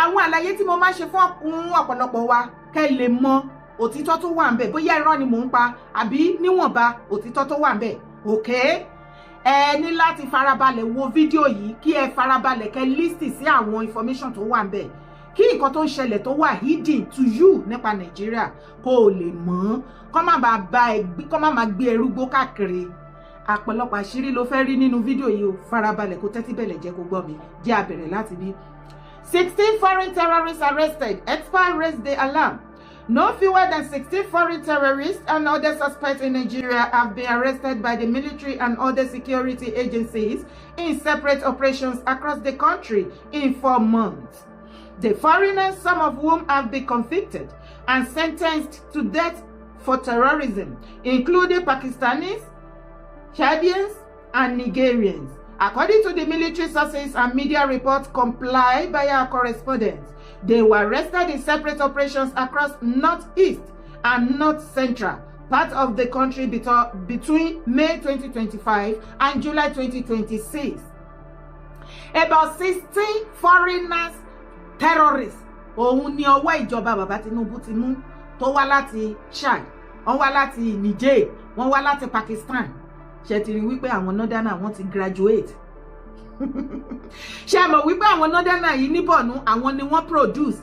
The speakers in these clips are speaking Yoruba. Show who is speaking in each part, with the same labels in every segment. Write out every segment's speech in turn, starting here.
Speaker 1: àwọn àlàyé tí mo máa ṣe fún ọ̀pọ̀lọpọ̀ wa kẹ́ lè mọ̀ òtítọ́ tó wà ńbẹ̀ bóyá irọ́ ni mò ń pa àbí níwọ̀nba òtítọ́ tó wà ńbẹ̀ okay ẹ ní láti farabalẹ̀ wo fídíò yìí kí ẹ farabalẹ̀ kẹ́ list sí àwọn information tó wà ńbẹ̀ kí nǹkan tó ń ṣẹlẹ̀ tó wà hidden to you nípa Nàìjíríà kó o lè mọ̀ kó má máa gbé ẹrúgbó káàkiri àpọ̀lọpọ̀ àṣírí ló fẹ́ rí nínú fídíò yìí o farabalẹ̀ kó tẹ́tí bẹ̀lẹ̀ jẹ́ kó gbọ́ mi jẹ́ a bẹ̀rẹ̀ láti bí 16 foreign terrorists arrested. Experts raised the alarm. No fewer than 16 foreign terrorists and other suspects in Nigeria have been arrested by the military and other security agencies in separate operations across the country in 4 months. The foreigners, some of whom have been convicted and sentenced to death for terrorism, including Pakistanis, Chadians, and Nigerians. According to the military sources and media reports complied by our correspondents, they were arrested in separate operations across Northeast and North Central part of the country between May 2025 and July 2026. About 16 foreigners, terrorists, òun ni ọwọ́ ìjọba bàbá Tinubu ti mú tó wá láti Chad, wọ́n wá láti Niger, wọ́n wá láti Pakistan. Ṣé ti rí wípé àwọn northerner wọ́n ti graduate. Ṣé mọ̀ wípé àwọn northerner yìí ní Borno àwọn ni wọ́n produce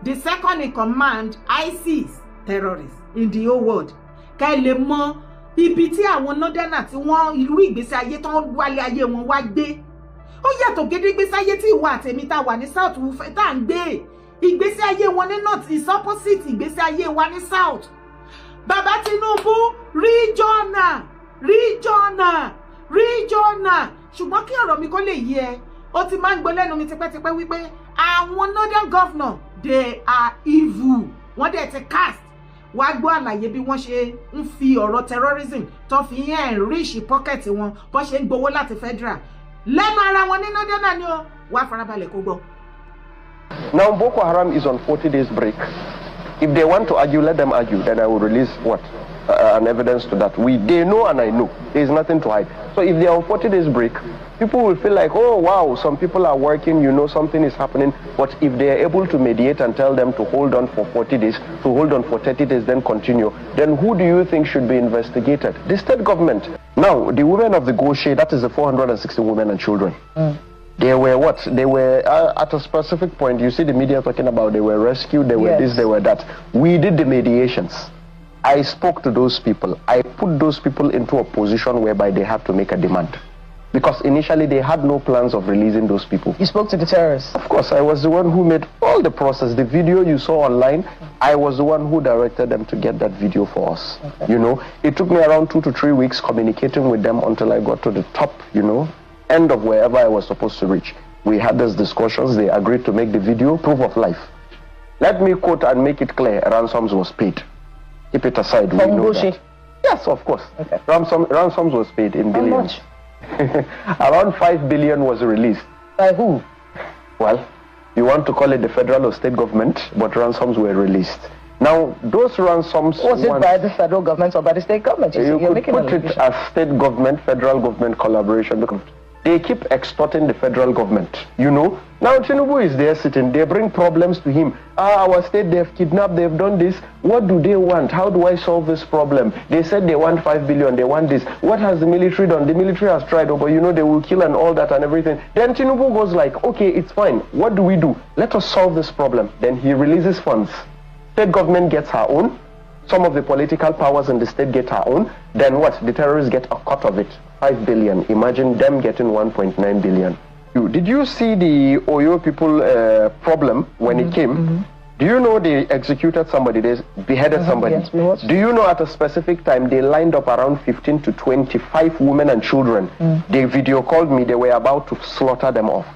Speaker 1: the second in command ISIS terrorists in the whole world. Kẹ́ lè mọ̀ ibi tí àwọn northerner tí wọ́n irú ìgbésí ayé tán wálé ayé wọn wá gbé. Ó yàtọ̀ gédégbé sáyé tí ìwà àtẹ̀mí tá wà ní south tá ń gbé. Ìgbésí ayé wọn ní north is opposite ìgbésí ayé wa ní south. Bàbá Tinubu regional ṣùgbọ́n kí ọ̀rọ̀ mi kó lè yé ẹ ó ti máa ń gbọ́ lẹ́nu mi tipẹ́tipẹ́ wípé àwọn northern governor they are evil wọ́n dẹ̀ ti cast wá gbọ́ àlàyé bí wọ́n ṣe ń fi ọ̀rọ̀ terrorism tó fi ń enrich pocket wọn bó ṣe ń gbowó láti federal lẹ́nu ara wọn ní northern ni ó wá farabalẹ̀ kó gbọ́.
Speaker 2: Now Boko Haram is on 40 days break. If they want to argue, let them argue. Then I will release what? An evidence to that. They know and I know. There is nothing to hide. So if they are on 40 days break, people will feel like, oh wow, some people are working, you know, something is happening. But if they are able to mediate and tell them to hold on for 40 days, to hold on for 30 days, then continue, then who do you think should be investigated? The state government. Now, the women of the Goshe, that is the 460 women and children. They were what? They were at a specific point. You see the media talking about they were rescued, they were this, they were that. We did the mediations. I spoke to those people. I put those people into a position whereby they had to make a demand. Because initially they had no plans of releasing those people.
Speaker 3: You spoke to the terrorists?
Speaker 2: Of course, I was the one who made all the process. The video you saw online, I was the one who directed them to get that video for us. Okay. You know, it took me around 2 to 3 weeks communicating with them until I got to the top, you know, end of wherever I was supposed to reach. We had these discussions. They agreed to make the video proof of life. Let me quote and make it clear, ransoms was paid. Keep it aside, we know that. Yes, of course. Okay. Ransoms was paid in billions. How much? Around 5 billion was released.
Speaker 3: By who?
Speaker 2: Well, you want to call it the federal or state government, but ransoms were released. Now, those ransoms...
Speaker 3: Was it by the federal government or by the state government?
Speaker 2: You could put it as state government, federal government collaboration. Look, they keep extorting the federal government, you know. Now Tinubu is there sitting, they bring problems to him. Our state, they've kidnapped, they've done this. What do they want? How do I solve this problem? They said they want 5 billion, they want this. What has the military done? The military has tried, but you know, they will kill and all that and everything. Then Tinubu goes like, okay, it's fine. What do we do? Let us solve this problem. Then he releases funds. State government gets her own. Some of the political powers in the state get her own. Then what? The terrorists get a cut of it. 5 billion. Imagine them getting 1.9 billion. Did you see the Oyo people problem when it came? Do you know they executed somebody? They beheaded somebody. Yes, do you know at a specific time they lined up around 15 to 25 women and children? They video called me. They were about to slaughter them off.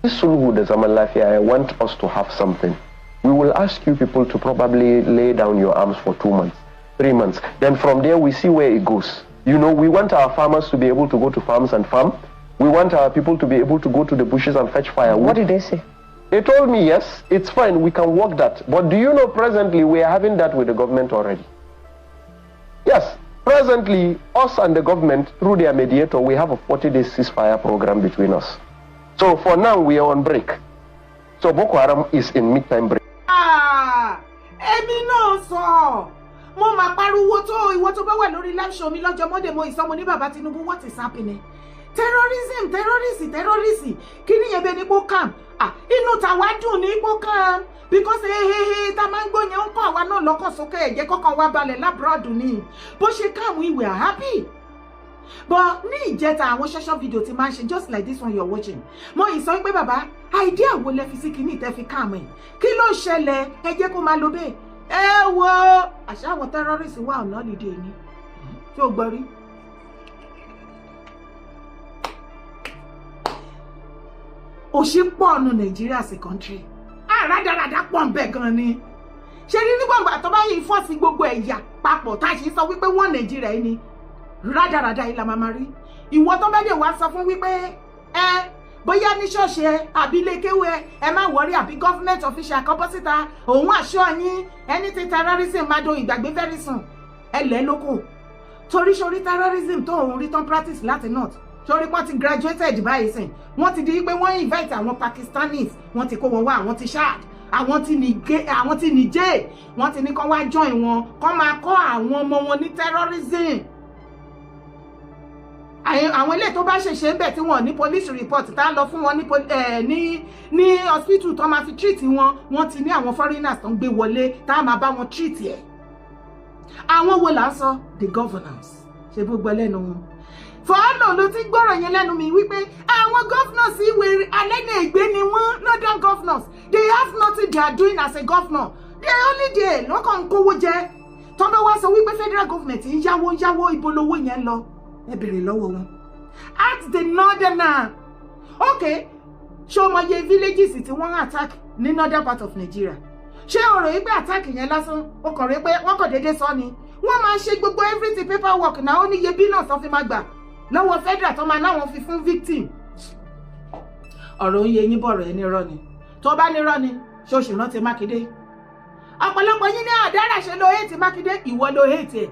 Speaker 2: This Sulhu the Zaman Lafia, I want us to have something. We will ask you people to probably lay down your arms for 2 months, 3 months. Then from there we see where it goes. You know, we want our farmers to be able to go to farms and farm. We want our people to be able to go to the bushes and fetch firewood.
Speaker 3: What did they say?
Speaker 2: They told me, yes, it's fine, we can work that. But do you know presently we are having that with the government already? Yes, presently us and the government, through their mediator, we have a 40-day ceasefire program between us. So for now we are on break. So Boko Haram is in midtime break.
Speaker 1: Èmi náà sọ. Mo máa pariwo tó ìwọ tó bá wà lórí live show mi lọ́jọ́ Monday mo ìsọmọ ní bàbá Tinubu, what is happening? Terrorism. Kí ni yẹn bẹ ní Bokam? Inú tàwa dùn ní Bokam because tá máa ń gbọ́ yẹn ń kọ́ àwa náà lọ́kàn sókè ẹ̀jẹ̀ kọ́kàn wá balẹ̀ lábúrọ̀dù ni. Bó ṣe káàmù we are happy. But ní ìjẹta àwọn social video ti máa ń ṣe just like this one you're watching. Mo ìsọ pé bàbá idea wo lẹ fi sí kíní tẹ́ fi káàmù ẹ̀. Kí ló ṣẹlẹ̀? Ẹ jẹ́ kó máa lo bẹ́ẹ̀. Ẹ wo àṣà àwọn terrorists wà on holiday ni. Ṣé o gbọ́ rí? Òṣì pọ̀ nù Nàìjíríà as a country. Rádaràdà pọ̀ ń bẹ gan ni. Ṣé ní nígbàgbà tó bá yìí fọ́ọ̀sì gbogbo ẹ̀yà papọ̀ tá a ṣe sọ wípé wọ́n Nàìjíríà yìí ni. Rádaràdà yìí la máa rí. Ìwọ tó bá dé wá sọ fún wípé bóyá ní ṣọ́ọ̀ṣì ẹ àbí ilé kéwú ẹ má wọrí àbí government official kan bọ́ síta òun àṣọ yín ẹni tí terrorism máa do ìgbàgbé very soon ẹlẹ́ lóko torí sórí terrorism tó òun rí tán practice láti north sórí wọ́n ti graduated báyìí sìn wọ́n ti di pé wọ́n invite àwọn Pakistanis wọ́n ti kó wọn wá àwọn ti Chad àwọn ti Niger wọ́n ti ní kán wá join wọn kán máa kọ́ àwọn ọmọ wọn ní terrorism. Àwọn ilé tó bá ṣẹ̀ṣẹ̀ ń bẹ̀ tí wọ́n ní police report tá lọ fún wọn ní hospital tó máa fi treat wọ́n ti ní àwọn foreigners tó ń gbé wọlé tá máa bá wọn treat ẹ̀. Àwọn wo là ń sọ the governors ṣe gbogbo lẹ́nu wọn. Fọ́ọ̀nà ló ti gbọ́rọ̀ yẹn lẹ́nu mi wípé àwọn governors ìwé alẹ́nà ègbé ni wọ́n northern governors they have nothing they are doing as a governor they are only there lọ́kàn ń kówó jẹ tó bá wá sọ wípé federal government ń yáwó ibo lówó yẹn lọ. Ẹ bèrè lọ́wọ́ wọn. At the northerner. Okay. Ṣé o mọ iye villages tí wọ́n attack ní northern part of Nigeria? Ṣé o rò wípé attack yẹn lásán? O kàn rí pé wọ́n kàn déédéé sọ ni. Wọ́n máa ṣe gbogbo everything paperwork náà ó ní iye billions tó fi máa gbà. Lọ́wọ́ federal tó máa láwọn fi fún victim. Ọ̀rọ̀ ń yé yín bọ̀rọ̀ ẹni rọ́ ni. Tó bá ní rọ́ ni, ṣé o ṣì rántí Mákindé? Ọ̀pọ̀lọpọ̀ yín ní àdára ṣe lo hate Mákindé, ìwọ lo hate ẹ̀.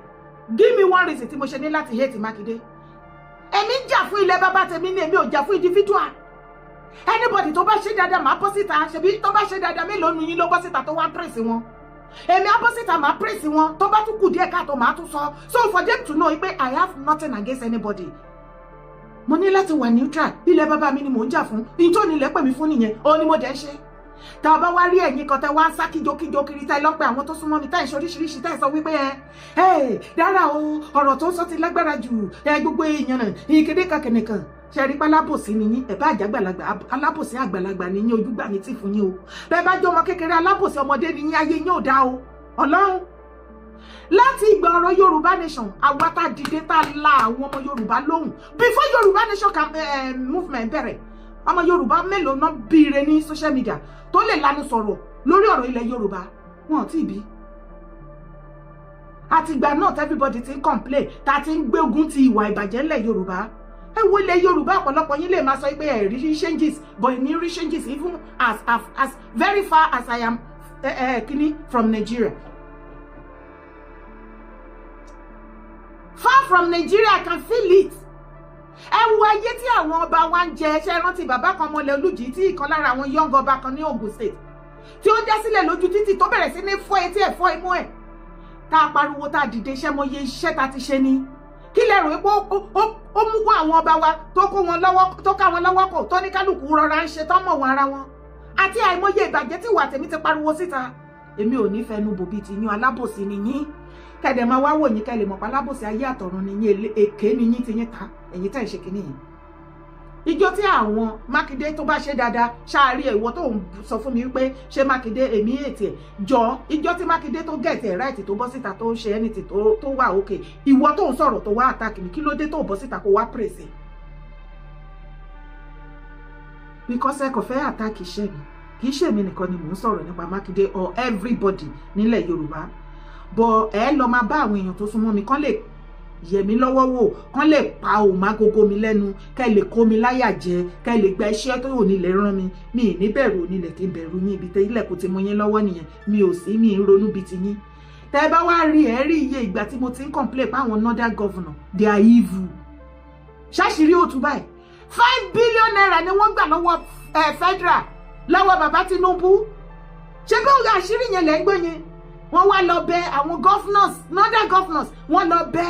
Speaker 1: Give me one reason tí mo ṣe ní láti hate Mákindé. Èmi ń jà fún ilẹ̀ bàbá tèmi ni èmi ò jà fún individual. Anybody tó bá ṣe dáadáa máa bọ́ síta ṣebí tó bá ṣe dáadáa mélòó nu yín ló bọ́ síta tó wá praise wọn. Èmi á bọ́ síta máa praise wọn tó bá tún kù díẹ̀ káàtó máa tún sọ. So for them to know pé I have nothing against anybody. Mo ní láti wà neutral. Ilẹ̀ bàbá mi ni mò ń jà fún. Ìjọ ni ilẹ̀ pè mí fún nìyẹn. Ó ní mo dẹ̀ ṣe. Tá bá wá rí ẹ̀yin kan tẹ́ wá ń sá kíjokíjo kiri tá lọ pé àwọn tó súnmọ́ mi tá ìṣe oríṣiríṣi tá sọ wípé dára o ọ̀rọ̀ tó sọ ti lágbára jù gbogbo èèyàn náà ìkéde kankan nìkan ṣe rí pálábòsí ni yín ẹ̀bá àjàgbàlagbà alábòsí àgbàlagbà ni yín ojúgbà mi ti fún yín o bẹ́ẹ̀ bá jọ ọmọ kékeré alábòsí ọmọdé ni yín ayé yín ò dá o Ọlọ́run láti ìgbà ọ̀rọ̀ Yorùbá nation àwa tá dìde tá la àwọn ọmọ Yorùbá lóhùn before Yorùbá nation movement bẹ̀rẹ̀ ọmọ Yorùbá mélòó náà bíire ní social media tó lè lanu sọ̀rọ̀ lórí ọ̀rọ̀ ilẹ̀ Yorùbá wọn ti bí àtìgbà náà everybody ti ń complain tá ti ń gbé ogun ti ìwà ìbàjẹ́ ilẹ̀ Yorùbá ẹ wo ilẹ̀ Yorùbá ọ̀pọ̀lọpọ̀ yín lè máa sọ pé ẹ rí changes but èmi rí changes even as very far as I am kini from Nigeria far from Nigeria I can feel it. Ẹ wo ayé tí àwọn ọba wa ń jẹ ṣe rántí bàbá kan mọ́lẹ̀ Olújì tí ìkan lára àwọn young ọba kan ní Ogun State tí ó dá sílẹ̀ lójú títì tó bẹ̀rẹ̀ sí ní fọ́ etí ẹ̀ fọ́ imú ẹ̀ tá a pariwo tá a dìde iṣẹ́ mọ iye iṣẹ́ tá a ti ṣe ni kí lẹ rò pé ó mú kó àwọn ọba wa tó kó wọn lọ́wọ́ tó ká wọn lọ́wọ́ kò tó ní kálukú rọra ń ṣe tán mọ̀ wọn ara wọn àti àìmọye ìbàjẹ́ tí ìwà tèmi ti pariwo síta èmi ò ní fẹnu bòbí ti yín alábòsí ni yín kẹ̀dẹ̀ máa wá wò yín kẹ́ lè mọ̀ pa alábòsí ayé àtọ̀run ni yín èké ni yín ti yín ta ẹ̀yin tẹ́ ẹ̀ ṣe kìíní yìí ìjọ tí àwọn Mákindé tó bá ṣe dáadáa ṣáàrí ìwọ tó ń sọ fún mi wípé ṣé Mákindé èmi ètì ẹ̀ jọ ìjọ tí Mákindé tó gẹ̀ẹ́tì ẹ̀ ráìtì tó bọ́ síta tó ṣe ẹnìtì tó wà òkè ìwọ tó ń sọ̀rọ̀ tó wá àtàkì mi kí ló dé tó bọ́ síta kó wá pèsè because ẹ kò fẹ́ àtàkì iṣẹ́ mi kì í ṣe mi nìkan ni mò ń sọ̀rọ̀ nípa Mákindé or everybody nílẹ̀ Yorùbá bọ̀ ẹ lọ máa bá àwọn èèyàn tó súnmọ́ mi kán lè yẹ̀ mí lọ́wọ́ wò kán lè pa òmágógó mi lẹ́nu kẹ́ lè kó mi láyà jẹ kẹ́ lè gba iṣẹ́ tó onílẹ̀ rán mi mi ì ní bẹ̀rù onílẹ̀ kí n bẹ̀rù yín ibi tẹ́ ilẹ̀ kò ti mú yín lọ́wọ́ nìyẹn mi ò sí mi ń ronú bíi ti yín tẹ́ bá wá rí ẹ rí iye ìgbà tí mo ti ń complain pa àwọn northern governor they are evil ṣáṣìírí òtún báyìí 5 billion naira ni wọ́n gbà lọ́wọ́ federal lọ́wọ́ bàbá Tinubu ṣé bí òun àṣírí yẹn lẹ́ ń gbé yẹn wọ́n wá lọ bẹ àwọn governors northern governors wọ́n lọ bẹ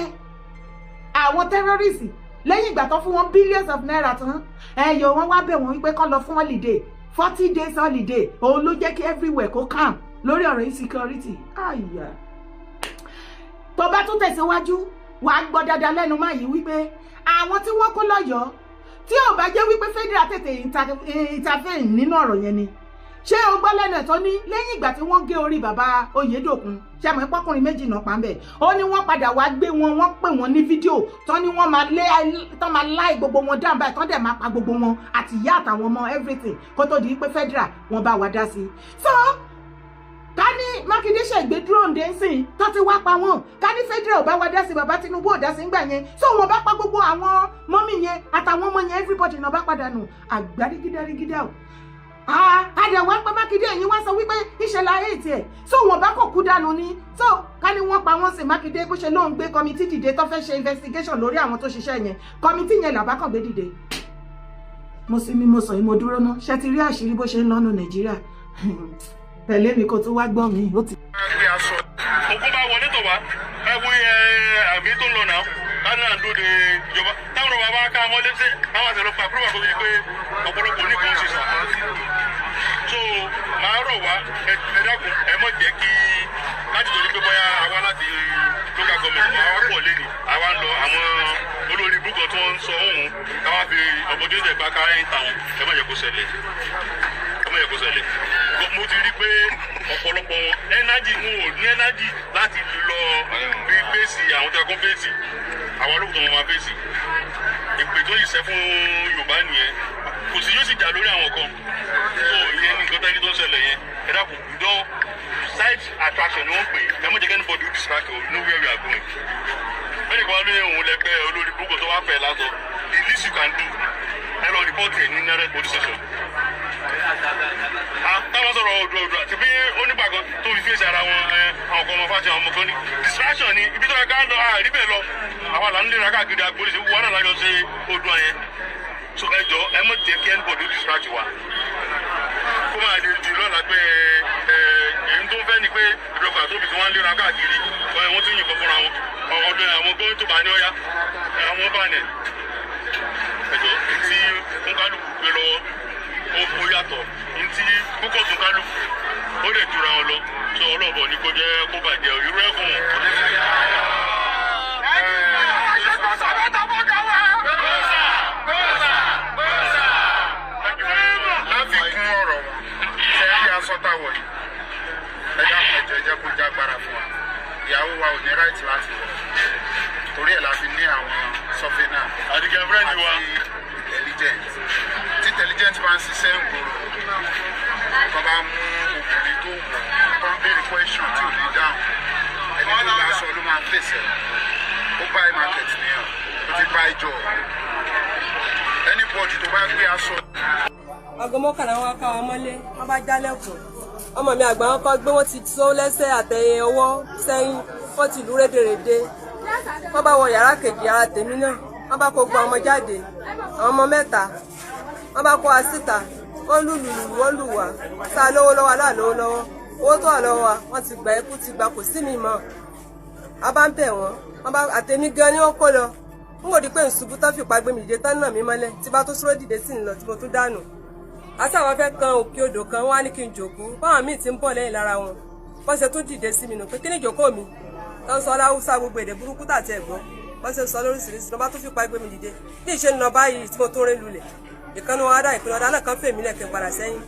Speaker 1: àwọn terrorists lẹ́yìn ìgbà tó fún wọn billions of naira tán ẹ̀yọ̀ wọ́n wá bẹ̀ wọ́n wípé kọ́ lọ fún holiday 40 days holiday òun ló jẹ́ kí everywhere kó calm lórí ọ̀rọ̀ insecurity. àyà tó bá tún tẹ̀síwájú wàá gbọ́ dáadáa lẹ́nu máa yìí wípé àwọn tí wọ́n kó lọ́yọ̀ọ́ tí ò bá jẹ́ wípé federal tètè intervene nínú ọ̀rọ̀ yẹn ni ṣé o gbọ́ lẹ́nu ẹ̀ tó ní lẹ́yìn ìgbà tí wọ́n gé orí bàbá Oyèdòkun ṣe mọ̀ pọ́kùnrin méjì náà pa ń bẹ̀ ó ní wọ́n padà wá gbé wọn wọ́n pè wọ́n ní fídíò tó ní wọ́n máa láì gbogbo wọn dáhùn báyìí tó dẹ̀ máa pa gbogbo wọn àti ìyá àtàwọn ọmọ everything kó tó di pé federal wọn bá wa dá sí i. so ká ní Mákindé ṣègbè dúró ǹdẹ́ ń sìn tó ti wá pa wọ́n ká ní federal ò bá wa dá sí bàbá Tinubu ò dá sí ńgbà yẹn so wọn bá pa gbogbo àwọn mọ́mì yẹn àtàwọn ọmọ yẹn everybody náà bá padà nù àgbárígídárígídá o. àdàwọ̀ pé Mákindé ẹ̀yìn wá sọ wípé ìṣẹ̀lẹ̀ ayé tiẹ̀ so wọn bá kò kú dànù ni so ká ní wọ́n pa wọ́n sí Mákindé bó ṣe lóun gbé kọmitì dìde tó fẹ́ ṣe investigation lórí àwọn tó ṣiṣẹ́ yẹn kọmitì yẹn làbá kàn gbé dìde. mo sì mi mo sọ yìí mo dúró ná ṣe ti rí àṣírí bó ṣe ń lọ́nu Nàìjíríà tẹ̀lé mi kó tó wá gbọ́ mi ó ti.
Speaker 4: ogun bá wọlé tó wá ẹ wo àmì tó ń lọ náà kánú àdóde ìjọba táwọn ọba bá ká mọ́lé sí àwọn àti ọlọ́pàá kúrò wà kó fi pé ọ̀pọ̀lọpọ̀ oníkan ṣe sàn. so màá rọ̀ wá ẹ dákun ẹ mọ̀ jẹ́ kí láti torí pé bóyá àwa láti local government àwa pọ̀ lé ní àwa ń lọ àwọn olórí búkọ̀ tó ń sọ ohun káwá fi ọ̀bọ̀dé ìjẹ̀gbá kára ń tàwọn ẹ má jẹ́ kó ṣẹlẹ̀ mo ti rí pé ọ̀pọ̀lọpọ̀ ẹnájì wọn ò ní ẹnájì láti lọ bí fèsì àwọn tó yẹ kó fèsì àwọn olóògùn tó wọn máa fèsì ìpè tó yìí ṣe fún Yorùbá nìyẹn kò sí yóò sì jà lórí àwọn kan tó ìyẹn ní nǹkan tẹ́lẹ̀ tó ń ṣẹlẹ̀ yẹn ẹ dákun ìdán side attraction ni wọ́n pè é mọ̀ jẹ́ kẹ́ni bọ́ọ̀dù distract you know where we are going bẹ́ẹ̀ni kan wá lóye òun lẹ́gbẹ́ olórí búkọ̀ tó wá fẹ́ lásọ the least you can do ẹ lọ report ẹ̀ ní nẹ́rẹ́ police station. táwọn sọ̀rọ̀ òdùọ̀dùà tí bí onígbàgbọ́ tó fi fèsì ara wọn àwọn ọkọ̀ ọmọ fáṣẹ àwọn ọmọ kan ní distraction ni ibi tó yẹ ká lọ àìrí bẹ́ẹ̀ lọ àwọn àlà ń lera káàkiri àgbóríṣi wọn náà lájọ ṣe odò yẹn so ẹ jọ ẹ mọ̀ jẹ́ kí anybody distract wa kó máa lè di lọ́la pé èyí tó ń fẹ́ ni pé ìdọ̀gba tóbi tí wọ́n ń lera káàkiri wọ́n ti yìnbọn fúnra wọn ọ̀dọ̀ àwọn gómìnà tó bá ní ọ̀yá àwọn bá nẹ̀ ẹjọ́ tí kúnkálùkù gbé lọ́wọ́ ó yàtọ̀ ntí púpọ̀ kúnkálùkù ó lè jura wọn lọ sọ ọlọ́bọ̀ ní kó jẹ́ kó bàjẹ́ irú ẹ̀kún.
Speaker 5: láfikún ọ̀rọ̀ ṣe é yá sọ́tà wọ̀nyí ẹ̀dá ẹ̀jọ̀ ẹ̀jẹ̀ kó jágbára fún wa ìyàwó wa ò ní ráìtì láti wọ̀ torí ẹ̀ la fi ní àwọn sọ́fínà àti intelligent tí intelligent bá ń ṣiṣẹ́ ìgboro kan bá mú obìnrin tó wọ̀ kan béèrè question tí ò ní dáhùn ẹni tó bá sọ ló máa fèsì ó buy market nìyẹn ó ti buy job anybody tó bá gbé aṣọ.
Speaker 6: aago mọ́kànlá wọn ká wọn mọ́lé wọn bá jálẹ̀kùn ọmọ mi àgbà wọn kọ́ gbé wọn ti tó lẹ́sẹ̀ àtẹ̀yẹ ọwọ́ sẹ́yìn wọ́n ti lù rédèrèdè wọ́n bá wọ yàrá kejì yàrá tèmi náà wọ́n bá kó gbọ́ ọmọ jáde àwọn ọmọ mẹ́ta wọ́n bá kó wa síta wọ́n lùlù wọ́n lù wá sá lówó lọ́wọ́ aláàlówó lọ́wọ́ owó tó wà lọ́wọ́ wa wọ́n ti gbà ẹkú ti gbà kò sí mi mọ́ a bá ń bẹ̀ wọ́n bá àtẹ̀mí gan ni wọ́n kó lọ n kò di pé ìṣubú tán fipá gbé mi dìde tán náà mi mọ́lẹ̀ tí bá tó sọ́rọ́ dìde sí ń lọ tí mo tún dànù àti àwọn fẹ́ kan òkè odò kan wọ́n á ní kí n jòkó báwọn míì ti ń bọ̀ lẹ́yìn lára wọn wọ́n ṣe tún dìde sí mi nù pé kí ni ìjòkó mi tó ń sọ láwùsá gbogbo èdè burúkú tàti ẹ̀gbọ́n wọ́n ṣe sọ lóríṣiríṣi lọ́ba tó fipá gbé mi dìde bí ìṣe ń lọ báyìí tí mo tún rí lulẹ̀ ìkànnì wọn adá ìpinnu ọ̀dà náà kan fèmí lẹ̀ kí n padà sẹ́yìn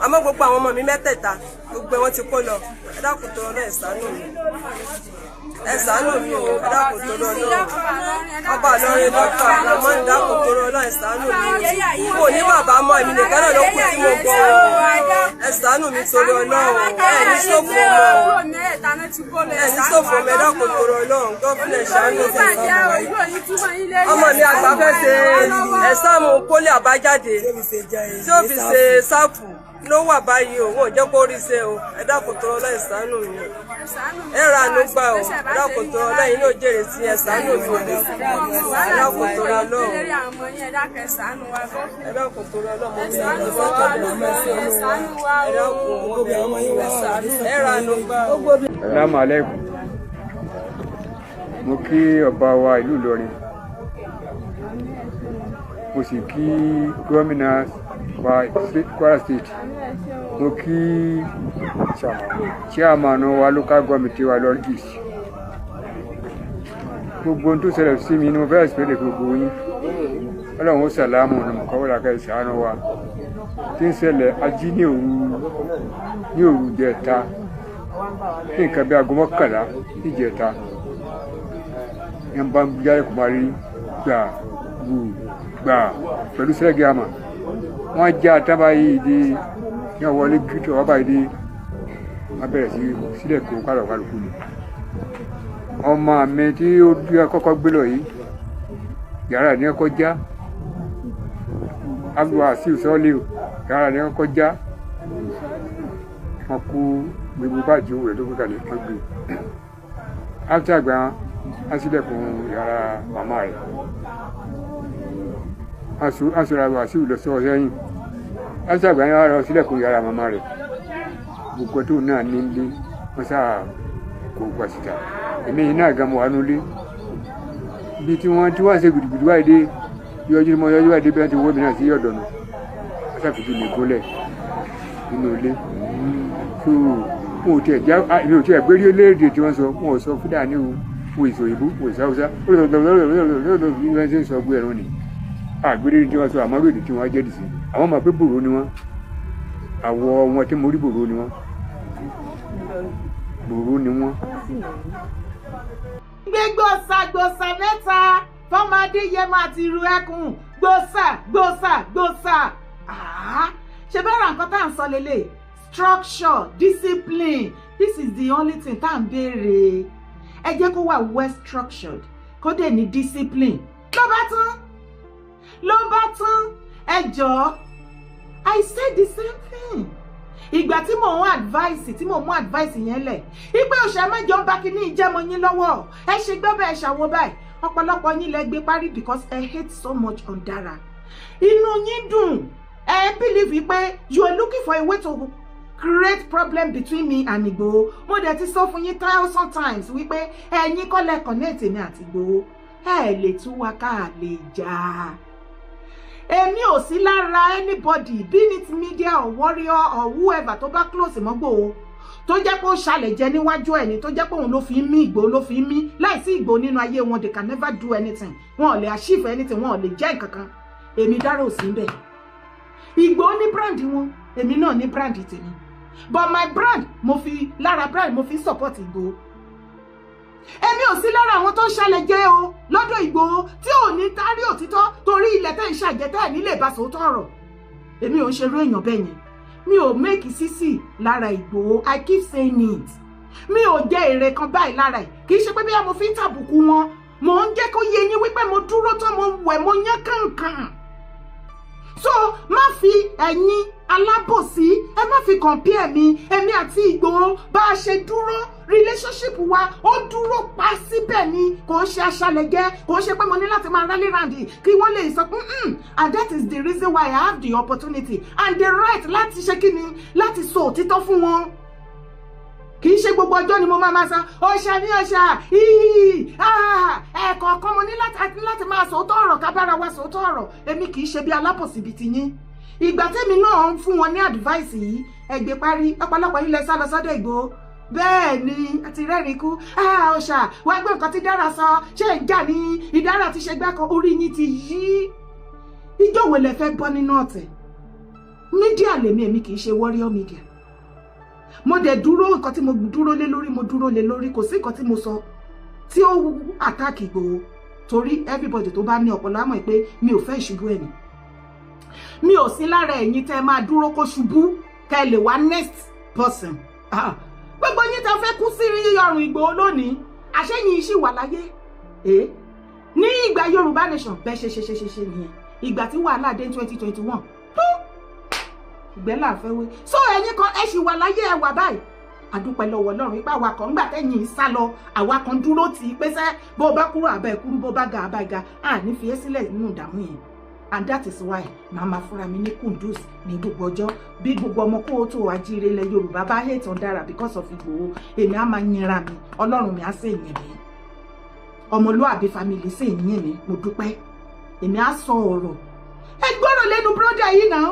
Speaker 6: àmọ́ gbogbo àwọn ọmọ mi mẹ́tẹ̀ẹ̀ta gbogbo wọn ti kó lọ ẹ dákun tó lọ ẹ ṣàánú mi ẹ ṣàánú mi o ẹ dákun tó lọ lọ ọba lọrin lọfà àmọ́ ẹ dákun tó lọ lọ ẹ ṣàánú mi o kò ní bàbá mọ èmi nìkan náà ló kù tí mo gbọ́ ẹ ṣàánú mi tó lọ lọ ẹ ní sófò mọ ẹ ní sófò mọ ẹ dákun tó lọ lọ gọfúnẹ ṣàánú mi ọmọ mi àgbà fẹ́ ṣe ẹ̀sánmu pólí àbájáde tí ó fi ṣe sáàpù ló wà báyìí o wọn ò jẹ́ kó rí ṣe o ẹ dákun tó lọ ẹ ṣàánú mi. ẹ ra àánú gbà ọ ẹlọ́kùn tó ọlọ́yin ló jèrè sí ẹ ṣàánú mi ẹlọ́kùn tó ọlọ́run ẹlọ́kùn tó ọlọ́run ẹ ra àánú gbà ọ.
Speaker 7: Assalamu alaikum. Mo kí ọba wa ìlú Ìlọrin. Mo sì kí gómìnà Kwara State. Mo kí chairman wa local government wa Ilorin East. Gbogbo ohun tó ṣẹlẹ̀ sí mi ni mo fẹ́ ìsìnkú gbogbo yín. Ọlọ́run ó sàlámù ọ̀nà mọ̀kọ́wọ́ làkà ìṣàánú wa. Tí ń ṣẹlẹ̀ ají ní òru jẹta. Ní nǹkan bí aago mọ́kànlá níjẹta. Yẹn bá ń jáde kò máa rí gbà pẹ̀lú sẹ́gì àmà. Wọ́n já tábà yìí di yẹn wọlé gírígì ọba yìí di wọ́n bẹ̀rẹ̀ sí sílẹ̀ kó kálukú ni. Ọmọ mi tí ó kọ́kọ́ gbé lọ yìí yàrá ní ọkọ̀ já. Abdul Asil sọ́ọ́lì yàrá ní ọkọ̀ já. Wọ́n kú gbogbo báàjì owó rẹ̀ tó gbé kalẹ̀ tó gbé. After àgbà asílẹ̀kùn yàrá màmá rẹ̀. Asọ̀rọ̀ àwọn àṣìwò lọ sọ sẹ́yìn. After àgbà yàrá asílẹ̀kùn yàrá màmá rẹ̀. Gbogbo tó náà ní ilé wọ́n sáà kó gbà síta. Èmi yìí náà gan mọ̀ wá nulẹ̀. Ibi tí wọ́n ṣe gbìdìgbìdì wáyé dé yọjú wáyé dé bí wọ́n ti wọ́ mi náà sí ọ̀dọ̀ nù. Wọ́n ṣàkóso mi gólẹ̀ nínú ilé. Mo ò tiẹ̀ gbé rí léèdè tí wọ́n sọ wọn ò sọ Fúlàní o mo ìsò ìbú mo ìsáwúsá ó lọ bí wọ́n ṣe ń sọ gbé ẹ̀rọ ni àgbélé tí wọ́n sọ àmọ́ èdè tí wọ́n jẹ́dì sí àwọn máa pé bòrò ni wọ́n àwọ̀ wọn tí mo rí bòrò ni wọ́n.
Speaker 1: gbé gbòòsà mẹ́ta fọmọdé yẹn máa ti ru ẹkùn gbòòsà ṣe bẹ́ẹ̀ ra nǹkan tá à ń sọ lélẹ̀. Structure, discipline, this is the only thing tá à ń béèrè. Ẹ jẹ́ kó wà well structured, kó dẹ̀ ní discipline. Ló bá tán, ẹ jọ̀ọ́. I said the same thing. Ìgbà tí mò ń mú advice yẹn lẹ̀. Ìpè òṣè mẹ́jọ ń bá kíní ìjẹ́mọ yín lọ́wọ́. Ẹ ṣe gbọ́bẹ̀ ẹ ṣàwọ̀ báyìí. Ọ̀pọ̀lọpọ̀ yín lẹ gbé parí because I hate so much on Dara. Inú yín dùn. Ẹ believe pé you are looking for a way to create problem between me and Igboho. Mo dẹ̀ ti sọ fún yín 1,000 times wípé ẹ̀yin kọ́ lẹ connect mi àti Igboho. Ẹ lè tú wa ká lè jà. Èmi ò sí lára anybody, be it media or warrior or whoever tó bá close mọ́ Igboho. Tó jẹ́ pé ó ṣàlẹ̀ jẹ níwájú ẹni tó jẹ́ pé òun ló fi ń mí Igboho ló fi ń mí. Láìsí Igboho nínú ayé wọn, they can never do anything. Wọn ò lè achieve anything, wọn ò lè jẹ́ nǹkan kan. Èmi Dara ò sí ńbẹ̀. Igboho ní brand wọn, èmi náà ní brand tèmi. But my brand mo fi support Igboho. Èmi ò sí lára àwọn tó ń ṣàlẹ̀ jẹ́ o lọ́dọ̀ Igboho tí ò ní tárí òtítọ́ torí ilẹ̀ tẹ́ ń ṣàjẹ́tẹ́ nílé ìbásòótọ́ ọ̀rọ̀. Èmi ò ń ṣerú èèyàn bẹ́ẹ̀ yẹn. Mi ò make sísì lára Igboho. I keep saying it. Mi ò jẹ́ èrè kan báyìí lára ẹ̀. Kì í ṣe pé bí mo fi ń tàbùkù wọn. Mò ń jẹ́ kó yé yín wípé mo dúró tán mo wẹ̀ mo yán kànkàn. So má fi ẹ̀yin alábòsí ẹ má fi compare mi èmi àti Igboho bá a ṣe dúró relationship wa ó dúró pa síbẹ̀ ni kò ṣe aṣálẹ̀jẹ́ kò ṣe pé mo ní láti máa rally round kí wọ́n lè sọ pé and that is the reason why I have the opportunity and the right láti ṣe kí ni láti sọ òtítọ́ fún wọn. Kì í ṣe gbogbo ọjọ́ ni mo máa sọ ọ̀ṣà ní ọ̀ṣà ẹ̀kọ̀ọ̀kan mo ní láti máa sòótọ́ ọ̀rọ̀ ká bára wa sòótọ́ ọ̀rọ̀. Èmi kì í ṣe bí alábòsí bíi tiyín. Ìgbà tẹ́mi náà ń fún wọn ní advice yìí ẹgbẹ́ parí ọ̀pọ̀lọpọ̀ ilẹ̀ sá lọ sọ́dọ̀ Igboho. Bẹ́ẹ̀ ni àti rẹ́rìn kú ọ̀ṣà wá gbé nǹkan tí Dara sọ ṣé ìjà ni ìdára ti ṣe gbá kan orí yín ti yí. Ìjọ wo lẹ fẹ́ bọ́ nínú ọ̀tẹ̀? Mídíà lèmi èmi kì í ṣe warrior media. Mo dẹ̀ dúró nǹkan tí mo dúró lé lórí kò sí nǹkan tí mo sọ tí ó attack Igboho torí everybody tó bá ní ọpọlọ á mọ̀ pé mi ò fẹ́ ìṣubú ẹni. Mi ò sí lára ẹ̀yin tẹ́ máa dúró kó ṣubú kẹ́ lè wá next person. Gbogbo yín tẹ́ fẹ́ kú sí ọrùn Igboho lónìí àṣẹ́yìn ṣì wà láyé. Ní ìgbà Yorùbá nation bẹ́ẹ̀ ṣe nìyẹn. Ìgbà tí wàhálà dé 2021 ìgbẹ́là fẹ́ wé. So ẹ̀yin kan ẹ ṣì wà láyé ẹ wà báyìí. adúpẹ́ lọ́wọ́ Ọlọ́run wípé àwa kan ńgbà tẹ́yìn sá lọ àwa kan dúró tì í pé sẹ́ bó bá kúrò àbá ẹ̀ kúrú bó bá ga àbá ga ní fi é sílẹ̀ nínú ìdààmú yẹn. And that is why màmá fúnra mi ní kundus ní gbogbo ọjọ́ bí gbogbo ọmọ kóòtù àjíire ilẹ̀ Yorùbá bá hate on Dara because of Igboho èmi á máa yinra mi Ọlọ́run mi á sì yìn mí ọmọlúàbí family sì yìn mí mo dúpẹ́ èmi á sọ ọ̀rọ̀ ẹ gbọ́rọ̀ lẹ́nu brother yìí náà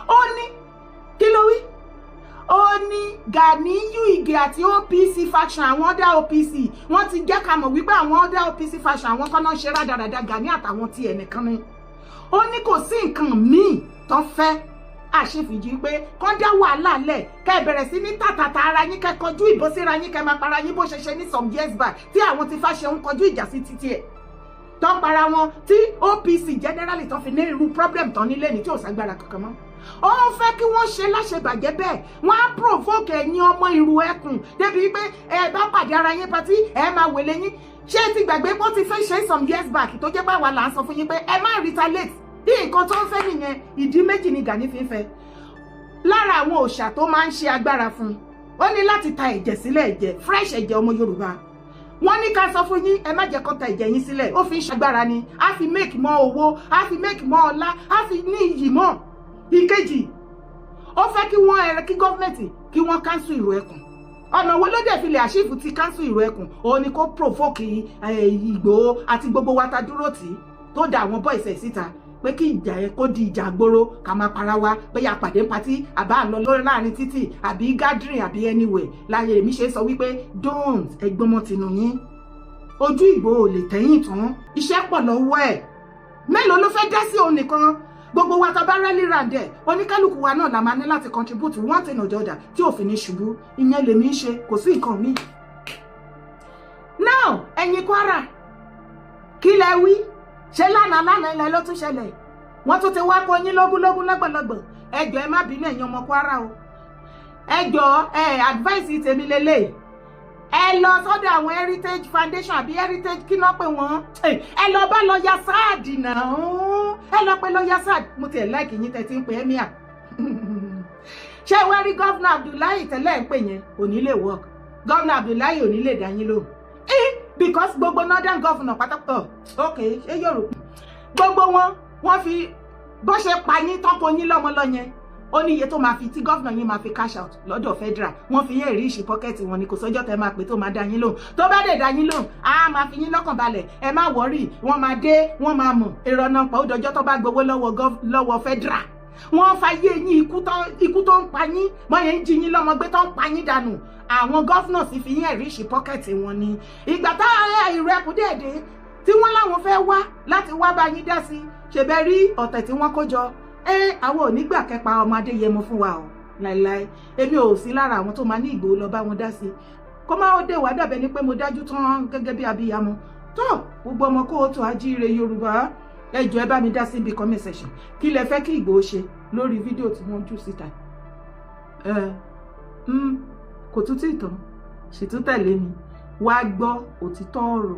Speaker 1: ó ní kí ló wí ó ní Ganiyu Ige àti OPC faction àwọn ọ̀dà OPC wọ́n ti jẹ́ ká mọ̀ wípé àwọn ọ̀dà OPC faction àwọn kan náà ṣe rádaràda Gani àtàwọn tí ẹnìkan ni ó ní kò sí nǹkan míì tó fẹ́ àṣefìjì pé kán dá wàhálà lẹ̀ kẹ́ bẹ̀rẹ̀ sí ní tàtàtà ara yín kẹ́ kọjú ìbọn síra yín kẹ́ máa para yín bó ṣe ṣe ní some years back tí àwọn ti fàṣẹ ń kọjú ìjà sí títí ẹ̀ tó ń para wọn tí OPC generally tó fi ní irú problem tán nílé ní tí ò ságbára kankan mọ́ ó fẹ́ kí wọ́n ṣe láṣebàjẹ́ bẹ́ẹ̀ wọ́n á provoke ẹ̀yin ọmọ ìrù ẹkùn débi pé ẹ bá pàdé ara yín patí ẹ máa wèlé yín ṣé ti gbàgbé pé ó ti fẹ́ ṣe some years back tó jẹ́ pé àwa là ń sọ fún yín pé ẹ má retaliate bí nǹkan tó ń fẹ́ nìyẹn ìdí méjì ni Gani fi ń fẹ́ lára àwọn òòṣà tó máa ń ṣe agbára fún ó ní láti ta ẹ̀jẹ̀ sílẹ̀ ẹ̀jẹ̀ fresh ẹ̀jẹ̀ ọmọ Yorùbá wọ́n ní ká sọ fún yín ẹ má jẹ́ kó ta ẹ̀jẹ̀ yín sílẹ̀ ó fi ń ṣagbára ni á fi make mọ́ owó á fi make mọ́ ọlá á fi ní iyì mọ́ ìkejì ó fẹ́ kí wọ́n ẹ̀rẹ́ kí gọ́ọ̀mẹ̀ntì kí wọ́n cancel ìrò ẹkùn ọ̀nà wo ló dẹ̀ fi lè àṣìfù ti cancel ìrò ẹkùn òun ni kó provoke Ìgbòho àti gbogbo wa ta dúró tì í tó da àwọn boys ẹ̀ síta pé kí ìjà ẹ kó di ìjà gbóró ká máa para wa pé ya pàdé patí àbá lọ lórí láàrin títì àbí gathering àbí anywhere láyé èmi ṣe sọ wípé don't ẹgbọ́n tinú yín ojú Ìgbòho lè tẹ̀yìn tán iṣẹ́ pọ̀ lọ́wọ́ ẹ̀ mélòó ló fẹ́ dá sí òun nìkan gbogbo wa tá bá rally round ẹ̀ oníkálukú wa náà la máa ní láti contribute one thing or the other tí òfin ní ṣubú ìyẹn lèmi ń ṣe kò sí nǹkan mi. now ẹ̀yin Kwara kí lẹ wí ṣé lánàá ilẹ̀ ló tún ṣẹlẹ̀ wọ́n tún ti wá kó yín lógúnlógún lọ́gbọ̀lọ́gbọ̀ ẹjọ́ ẹ má bínú ẹ̀yin ọmọ Kwara o ẹjọ́ advice tèmi lélẹ̀ ẹ lọ sọ́dọ̀ àwọn heritage foundation àbí heritage kí náà pé wọ́n ẹ lọ bá lọ ya sáàdì náà ẹ lọ pé lọ ya sáàdì mo tiẹ̀ láìkì yín tẹ́tí ń pè ẹ́míà ṣé wá rí gọ́vnà Abdullahi tẹ́lẹ̀ ń pè yẹn ò ní lè work gọ́vnà Abdullahi ò ní lè dá yín lóhùn because gbogbo northern governor pátápátá ok ṣé Yorùbá gbogbo wọ́n fi bó ṣe pa yín tọ́kọ yín lọ́mọ lọ yẹn ó ní iye tó máa fi tí gọ́vnà yín máa fi cash out lọ́dọ̀ federal wọ́n fi yẹn ìrísí pọ́kẹ́tì wọn ni kò sọ́jọ́ tẹ́ máa pè tó máa dá yín lóhùn tó bá dẹ̀ dá yín lóhùn á máa fi yín lọ́kàn balẹ̀ ẹ má wọ́rì wọ́n máa dé wọ́n máa mọ̀ èrò ọ̀nà pọ̀ ó dọjọ́ tó bá gbowó lọ́wọ́ federal wọ́n fa yé yín ikú tó ń pa yín wọ́n yẹn ń jí yín lọ́mọ gbé tó ń pa yín dànù àwọn gọ́vnà sì fi yín ìrísí pọ́kẹ́tì wọn ni ìgbà tá ìrù ẹkùn dẹ̀dẹ̀ tí wọ́n láwọn fẹ́ wá láti wá bá yín dá sí ṣèbẹ̀ rí ọ̀tẹ̀ tí wọ́n kó jọ àwọn ò ní gbà kẹpa ọmọ Adéyẹmọ fún wa o láìláì èmi ò sí lára àwọn tó máa ní Ìgbòho lọ bá wọn dá sí kó má ó dé wá dàbẹ ní pé mo dájú tán gẹ́gẹ́ bí abiyamọ tó gbogbo ọmọ kóòtù àjíire Yorùbá ẹ jọ̀ọ́ ẹ bá mi dá sí ibi comment section kí lẹ fẹ́ kí Ìgbòho ṣe lórí fídíò tí wọ́n jù síta kò tún tí tán ṣètú tẹ̀lé mi wá gbọ́ òtítọ́ ọ̀rọ̀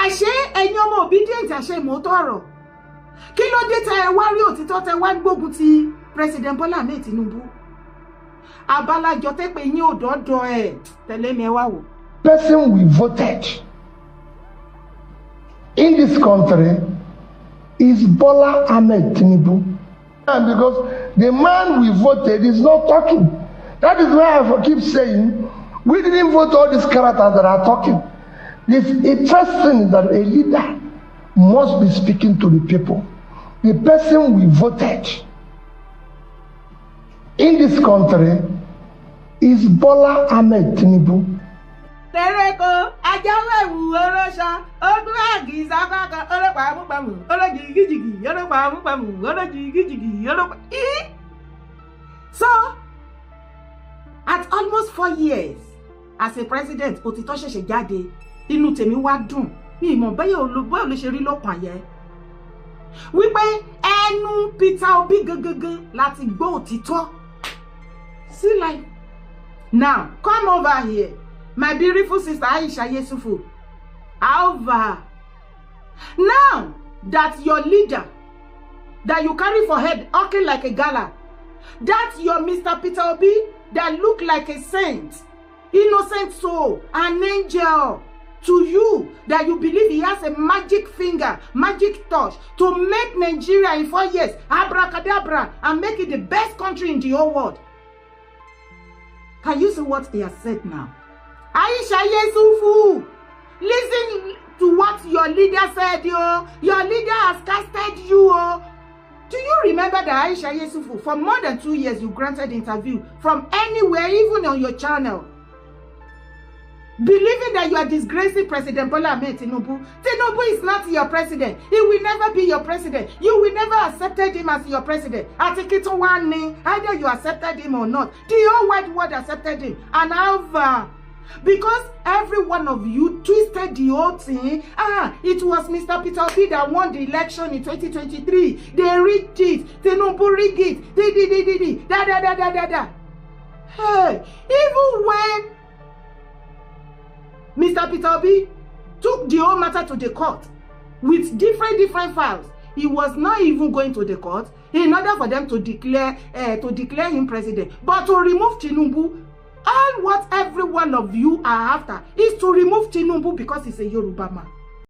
Speaker 1: àṣé ẹ̀yin ọmọ obedient àṣẹ ìmọ̀ọ́tọ́ ọ̀rọ̀ kí ló dé tẹ ẹ wá rí òtítọ́ tẹ wá gbógun ti President Bola Ahmed Tinubu abalajọ tẹ pé yín ò dọ́dọ̀ ẹ̀ tẹ̀lé mi ẹ wá wò.
Speaker 8: Person we voted in this country is Bola Ahmed Tinubu, and because the man we voted is not talking. That is why I keep saying we didn't vote all these characters that are talking. The first thing is that a leader must be speaking to the people. The person we voted in this country is Bola Ahmed Tinubu.
Speaker 1: Tereko ajawewu orosha ogun agisa kaka olopa amupamu olojigijigi olopa amupamu olojigijigi olopa So at almost 4 years as a president òtítọ́ ṣẹ̀ṣẹ̀ jáde inú tèmi wá dùn mi ìmọ̀ bẹ́yẹ̀ olùbọ́ olóṣèrí lọ́kàn yẹ wípé ẹnu Peter Obi gangan láti gbọ́ òtítọ́ see like now come over here my beautiful sister Aisha Yesufu over now that your leader that you carry for head hawking like a gala That's your Mr. Peter Obi that look like a saint, innocent soul, an angel to you, that you believe he has a magic finger, magic touch to make Nigeria in 4 years, abracadabra, and make it the best country in the whole world. Can you see what they have said now? Aisha Yesufu, listen to what your leader said, yo. Your leader has casted you, oh. Do you remember that Aisha Yesufu, for more than 2 years, you granted interview from anywhere, even on your channel, believing that you are disgracing President Bola Ahmed Tinubu. Tinubu is not your president. He will never be your president. You will never accepted him as your president. Either you accepted him or not. The whole wide world accepted him. And however, because every one of you twisted the whole thing. It was Mr. Peter Obi that won the election in 2023. They rigged it. Tinubu rigged it. Da. Hey, even when Mr. Peter Obi took the whole matter to the court with different files, he was not even going to the court in order for them to declare him president, but to remove Tinubu. All what every one of you are after is to remove Tinubu because he's a Yoruba man.